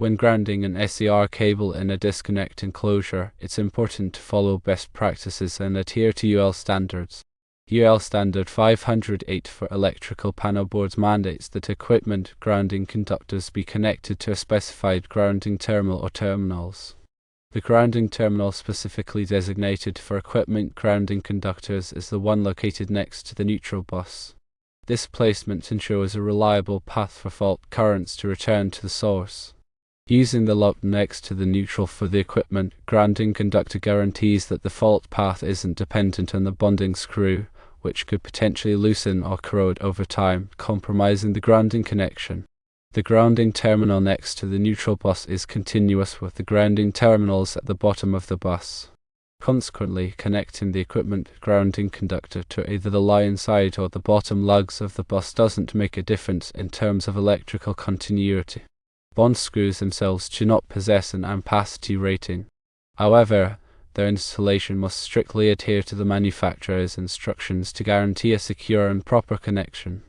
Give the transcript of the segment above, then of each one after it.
When grounding an SCR cable in a disconnect enclosure, it's important to follow best practices and adhere to UL standards. UL Standard 508 for electrical panel boards mandates that equipment grounding conductors be connected to a specified grounding terminal or terminals. The grounding terminal specifically designated for equipment grounding conductors is the one located next to the neutral bus. This placement ensures a reliable path for fault currents to return to the source. Using the lock next to the neutral for the equipment grounding conductor guarantees that the fault path isn't dependent on the bonding screw, which could potentially loosen or corrode over time, compromising the grounding connection. The grounding terminal next to the neutral bus is continuous with the grounding terminals at the bottom of the bus. Consequently, connecting the equipment grounding conductor to either the line side or the bottom lugs of the bus doesn't make a difference in terms of electrical continuity. Bond screws themselves do not possess an ampacity rating. However, their installation must strictly adhere to the manufacturer's instructions to guarantee a secure and proper connection.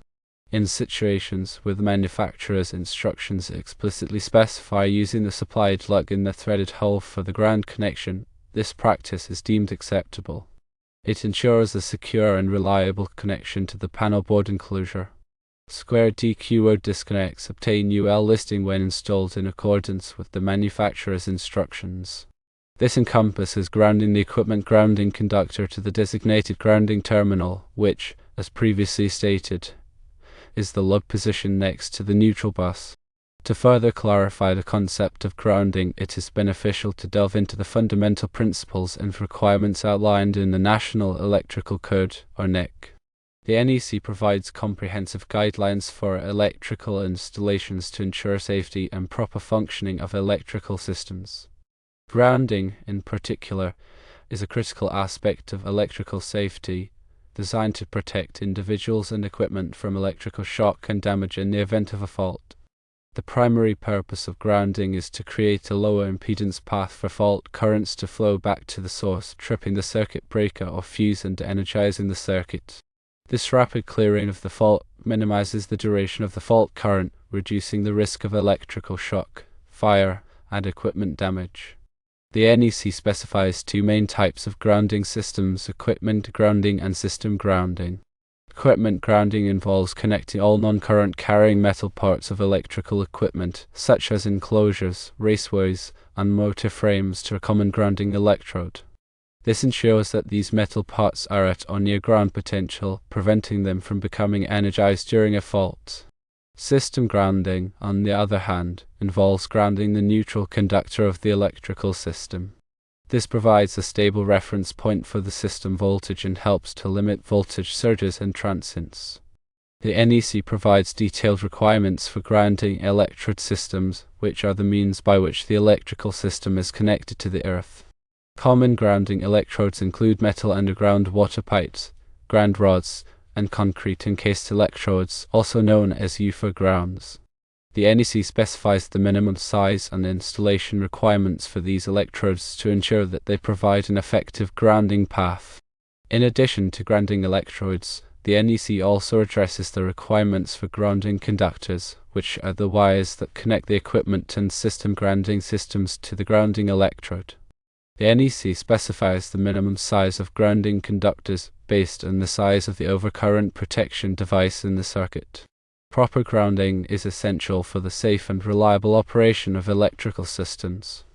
In situations where the manufacturer's instructions explicitly specify using the supplied lug in the threaded hole for the ground connection, this practice is deemed acceptable. It ensures a secure and reliable connection to the panel board enclosure. Square DQO disconnects obtain UL listing when installed in accordance with the manufacturer's instructions. This encompasses grounding the equipment grounding conductor to the designated grounding terminal, which, as previously stated, is the lug position next to the neutral bus. To further clarify the concept of grounding, it is beneficial to delve into the fundamental principles and requirements outlined in the National Electrical Code, or NEC. The NEC provides comprehensive guidelines for electrical installations to ensure safety and proper functioning of electrical systems. Grounding, in particular, is a critical aspect of electrical safety, designed to protect individuals and equipment from electrical shock and damage in the event of a fault. The primary purpose of grounding is to create a lower impedance path for fault currents to flow back to the source, tripping the circuit breaker or fuse and energizing the circuit. This rapid clearing of the fault minimizes the duration of the fault current, reducing the risk of electrical shock, fire, and equipment damage. The NEC specifies two main types of grounding systems: equipment grounding and system grounding. Equipment grounding involves connecting all non-current carrying metal parts of electrical equipment, such as enclosures, raceways, and motor frames, to a common grounding electrode. This ensures that these metal parts are at or near ground potential, preventing them from becoming energized during a fault. System grounding, on the other hand, involves grounding the neutral conductor of the electrical system. This provides a stable reference point for the system voltage and helps to limit voltage surges and transients. The NEC provides detailed requirements for grounding electrode systems, which are the means by which the electrical system is connected to the earth. Common grounding electrodes include metal underground water pipes, ground rods, and concrete encased electrodes, also known as UFO grounds. The NEC specifies the minimum size and installation requirements for these electrodes to ensure that they provide an effective grounding path. In addition to grounding electrodes, the NEC also addresses the requirements for grounding conductors, which are the wires that connect the equipment and system grounding systems to the grounding electrode. The NEC specifies the minimum size of grounding conductors based on the size of the overcurrent protection device in the circuit. Proper grounding is essential for the safe and reliable operation of electrical systems.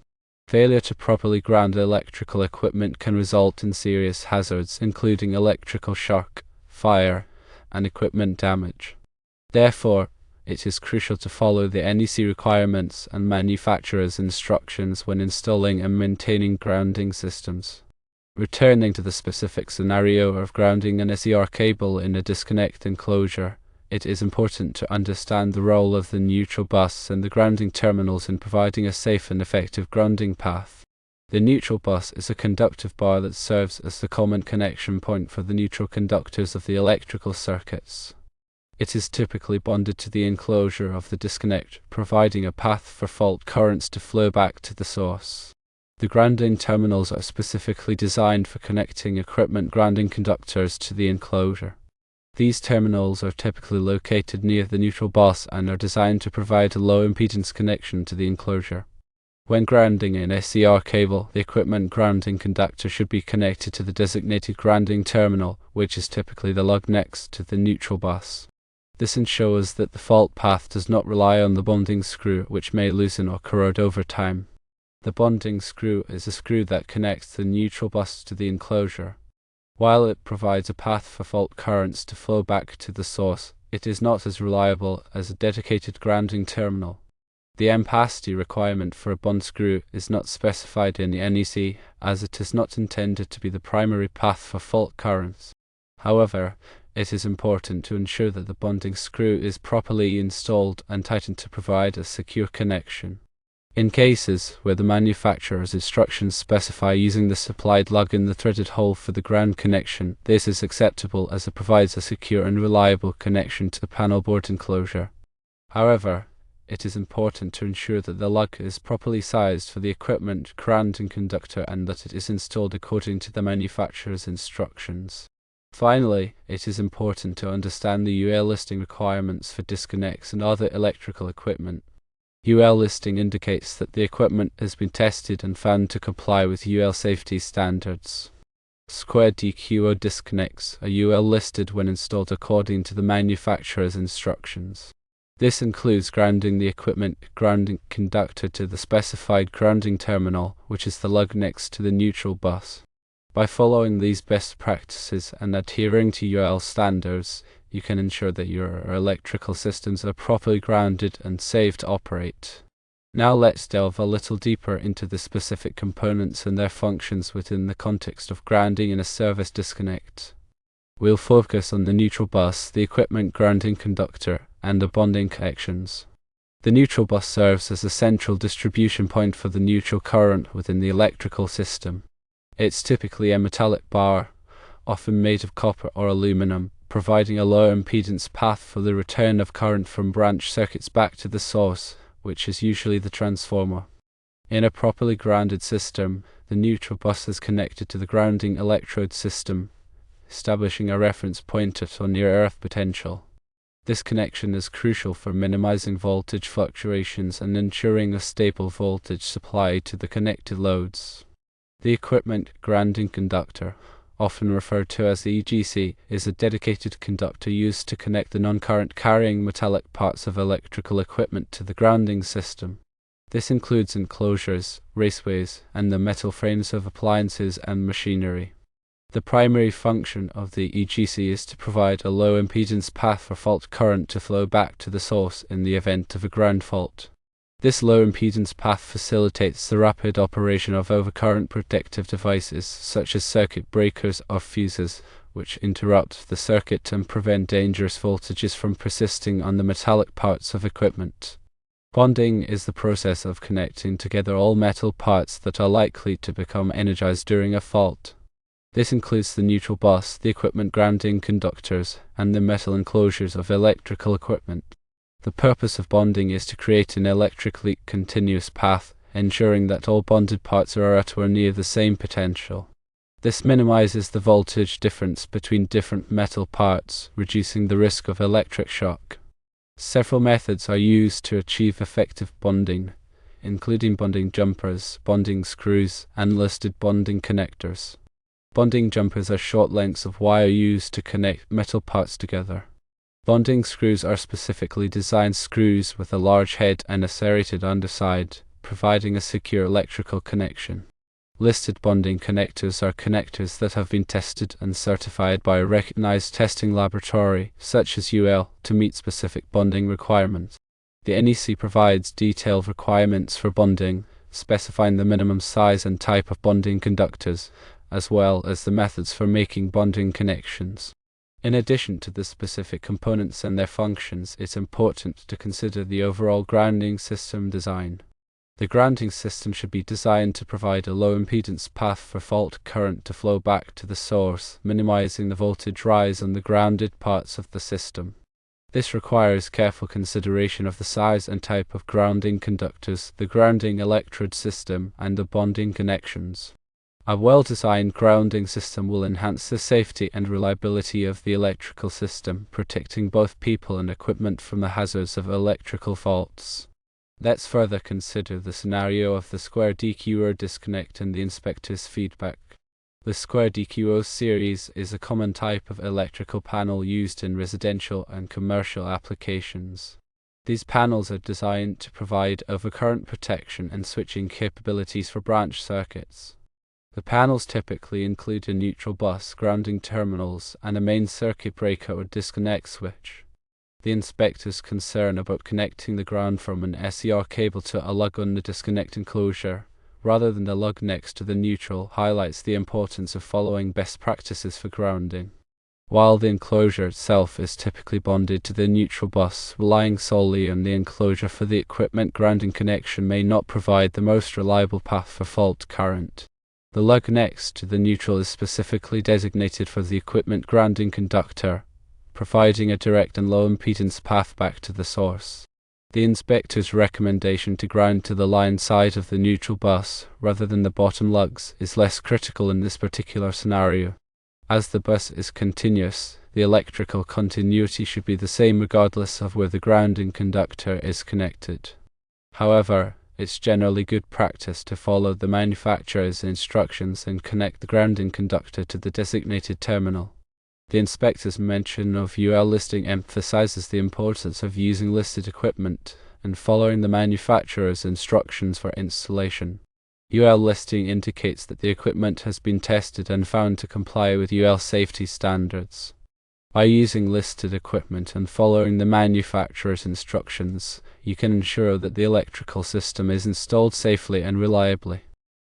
Failure to properly ground electrical equipment can result in serious hazards, including electrical shock, fire, and equipment damage. Therefore, it is crucial to follow the NEC requirements and manufacturer's instructions when installing and maintaining grounding systems. Returning to the specific scenario of grounding an SCR cable in a disconnect enclosure, it is important to understand the role of the neutral bus and the grounding terminals in providing a safe and effective grounding path. The neutral bus is a conductive bar that serves as the common connection point for the neutral conductors of the electrical circuits. It is typically bonded to the enclosure of the disconnect, providing a path for fault currents to flow back to the source. The grounding terminals are specifically designed for connecting equipment grounding conductors to the enclosure. These terminals are typically located near the neutral bus and are designed to provide a low impedance connection to the enclosure. When grounding an SCR cable, the equipment grounding conductor should be connected to the designated grounding terminal, which is typically the lug next to the neutral bus. This ensures that the fault path does not rely on the bonding screw, which may loosen or corrode over time. The bonding screw is a screw that connects the neutral bus to the enclosure. While it provides a path for fault currents to flow back to the source, it is not as reliable as a dedicated grounding terminal. The ampacity requirement for a bond screw is not specified in the NEC, as it is not intended to be the primary path for fault currents. However, it is important to ensure that the bonding screw is properly installed and tightened to provide a secure connection. In cases where the manufacturer's instructions specify using the supplied lug in the threaded hole for the ground connection, this is acceptable as it provides a secure and reliable connection to the panel board enclosure. However, it is important to ensure that the lug is properly sized for the equipment grounding conductor and that it is installed according to the manufacturer's instructions. Finally, it is important to understand the UL listing requirements for disconnects and other electrical equipment. UL listing indicates that the equipment has been tested and found to comply with UL safety standards. Square DQO disconnects are UL listed when installed according to the manufacturer's instructions. This includes grounding the equipment grounding conductor to the specified grounding terminal, which is the lug next to the neutral bus. By following these best practices and adhering to UL standards, you can ensure that your electrical systems are properly grounded and safe to operate. Now let's delve a little deeper into the specific components and their functions within the context of grounding in a service disconnect. We'll focus on the neutral bus, the equipment grounding conductor, and the bonding connections. The neutral bus serves as a central distribution point for the neutral current within the electrical system. It's typically a metallic bar, often made of copper or aluminum, providing a low impedance path for the return of current from branch circuits back to the source, which is usually the transformer. In a properly grounded system, the neutral bus is connected to the grounding electrode system, establishing a reference point at or near earth potential. This connection is crucial for minimizing voltage fluctuations and ensuring a stable voltage supply to the connected loads. The equipment grounding conductor, often referred to as the EGC, is a dedicated conductor used to connect the non-current carrying metallic parts of electrical equipment to the grounding system. This includes enclosures, raceways, and the metal frames of appliances and machinery. The primary function of the EGC is to provide a low impedance path for fault current to flow back to the source in the event of a ground fault. This low impedance path facilitates the rapid operation of overcurrent protective devices such as circuit breakers or fuses, which interrupt the circuit and prevent dangerous voltages from persisting on the metallic parts of equipment. Bonding is the process of connecting together all metal parts that are likely to become energized during a fault. This includes the neutral bus, the equipment grounding conductors, and the metal enclosures of electrical equipment. The purpose of bonding is to create an electrically continuous path, ensuring that all bonded parts are at or near the same potential. This minimizes the voltage difference between different metal parts, reducing the risk of electric shock. Several methods are used to achieve effective bonding, including bonding jumpers, bonding screws, and listed bonding connectors. Bonding jumpers are short lengths of wire used to connect metal parts together. Bonding screws are specifically designed screws with a large head and a serrated underside, providing a secure electrical connection. Listed bonding connectors are connectors that have been tested and certified by a recognized testing laboratory, such as UL, to meet specific bonding requirements. The NEC provides detailed requirements for bonding, specifying the minimum size and type of bonding conductors, as well as the methods for making bonding connections. In addition to the specific components and their functions, it's important to consider the overall grounding system design. The grounding system should be designed to provide a low impedance path for fault current to flow back to the source, minimizing the voltage rise on the grounded parts of the system. This requires careful consideration of the size and type of grounding conductors, the grounding electrode system, and the bonding connections. A well-designed grounding system will enhance the safety and reliability of the electrical system, protecting both people and equipment from the hazards of electrical faults. Let's further consider the scenario of the square DQO disconnect and the inspector's feedback. The square DQO series is a common type of electrical panel used in residential and commercial applications. These panels are designed to provide overcurrent protection and switching capabilities for branch circuits. The panels typically include a neutral bus, grounding terminals, and a main circuit breaker or disconnect switch. The inspector's concern about connecting the ground from an SER cable to a lug on the disconnect enclosure, rather than the lug next to the neutral, highlights the importance of following best practices for grounding. While the enclosure itself is typically bonded to the neutral bus, relying solely on the enclosure for the equipment grounding connection may not provide the most reliable path for fault current. The lug next to the neutral is specifically designated for the equipment grounding conductor, providing a direct and low impedance path back to the source. The inspector's recommendation to ground to the line side of the neutral bus, rather than the bottom lugs, is less critical in this particular scenario. As the bus is continuous, the electrical continuity should be the same regardless of where the grounding conductor is connected. However, it's generally good practice to follow the manufacturer's instructions and connect the grounding conductor to the designated terminal. The inspector's mention of UL listing emphasizes the importance of using listed equipment and following the manufacturer's instructions for installation. UL listing indicates that the equipment has been tested and found to comply with UL safety standards. By using listed equipment and following the manufacturer's instructions, you can ensure that the electrical system is installed safely and reliably.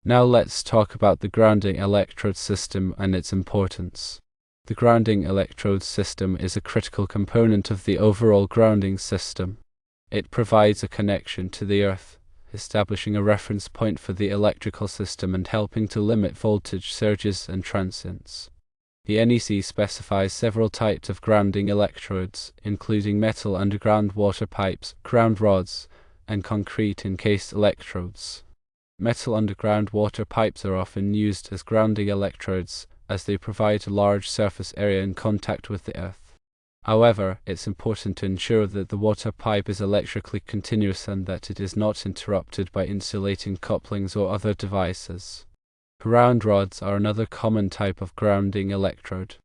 Now let's talk about the grounding electrode system and its importance. The grounding electrode system is a critical component of the overall grounding system. It provides a connection to the earth, establishing a reference point for the electrical system and helping to limit voltage surges and transients. The NEC specifies several types of grounding electrodes, including metal underground water pipes, ground rods, and concrete encased electrodes. Metal underground water pipes are often used as grounding electrodes, as they provide a large surface area in contact with the earth. However, it's important to ensure that the water pipe is electrically continuous and that it is not interrupted by insulating couplings or other devices. Ground rods are another common type of grounding electrode.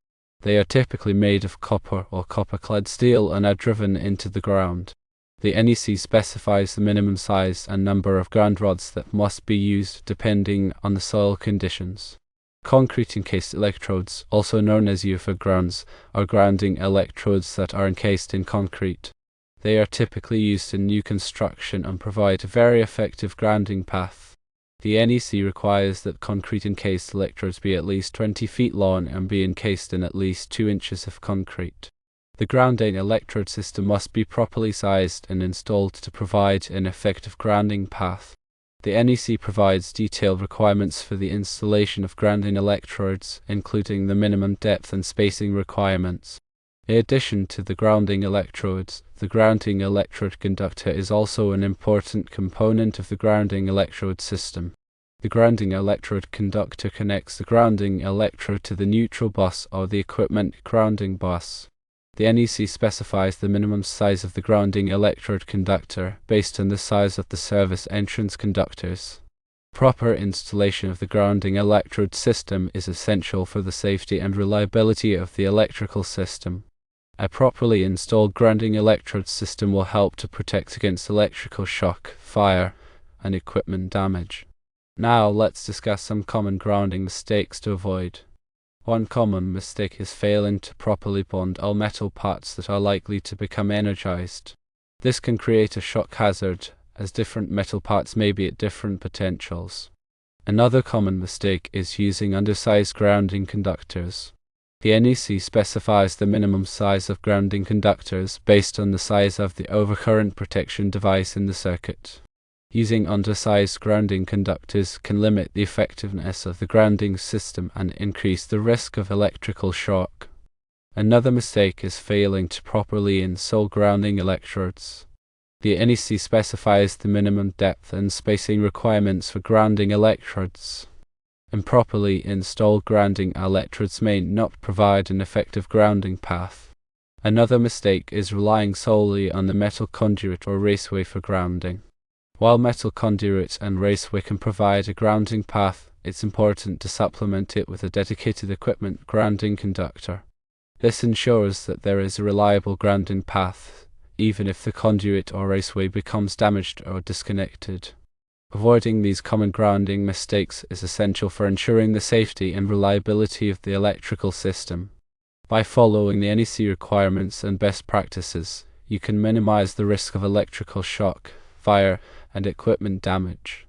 They are typically made of copper or copper-clad steel and are driven into the ground. The NEC specifies the minimum size and number of ground rods that must be used depending on the soil conditions. Concrete encased electrodes, also known as UFO grounds, are grounding electrodes that are encased in concrete. They are typically used in new construction and provide a very effective grounding path. The NEC requires that concrete encased electrodes be at least 20 feet long and be encased in at least 2 inches of concrete. The grounding electrode system must be properly sized and installed to provide an effective grounding path. The NEC provides detailed requirements for the installation of grounding electrodes, including the minimum depth and spacing requirements. In addition to the grounding electrodes, the grounding electrode conductor is also an important component of the grounding electrode system. The grounding electrode conductor connects the grounding electrode to the neutral bus or the equipment grounding bus. The NEC specifies the minimum size of the grounding electrode conductor based on the size of the service entrance conductors. Proper installation of the grounding electrode system is essential for the safety and reliability of the electrical system. A properly installed grounding electrode system will help to protect against electrical shock, fire, and equipment damage. Now let's discuss some common grounding mistakes to avoid. One common mistake is failing to properly bond all metal parts that are likely to become energized. This can create a shock hazard, as different metal parts may be at different potentials. Another common mistake is using undersized grounding conductors. The NEC specifies the minimum size of grounding conductors based on the size of the overcurrent protection device in the circuit. Using undersized grounding conductors can limit the effectiveness of the grounding system and increase the risk of electrical shock. Another mistake is failing to properly install grounding electrodes. The NEC specifies the minimum depth and spacing requirements for grounding electrodes. Improperly installed grounding electrodes may not provide an effective grounding path. Another mistake is relying solely on the metal conduit or raceway for grounding. While metal conduit and raceway can provide a grounding path, it's important to supplement it with a dedicated equipment grounding conductor. This ensures that there is a reliable grounding path, even if the conduit or raceway becomes damaged or disconnected. Avoiding these common grounding mistakes is essential for ensuring the safety and reliability of the electrical system. By following the NEC requirements and best practices, you can minimize the risk of electrical shock, fire, and equipment damage.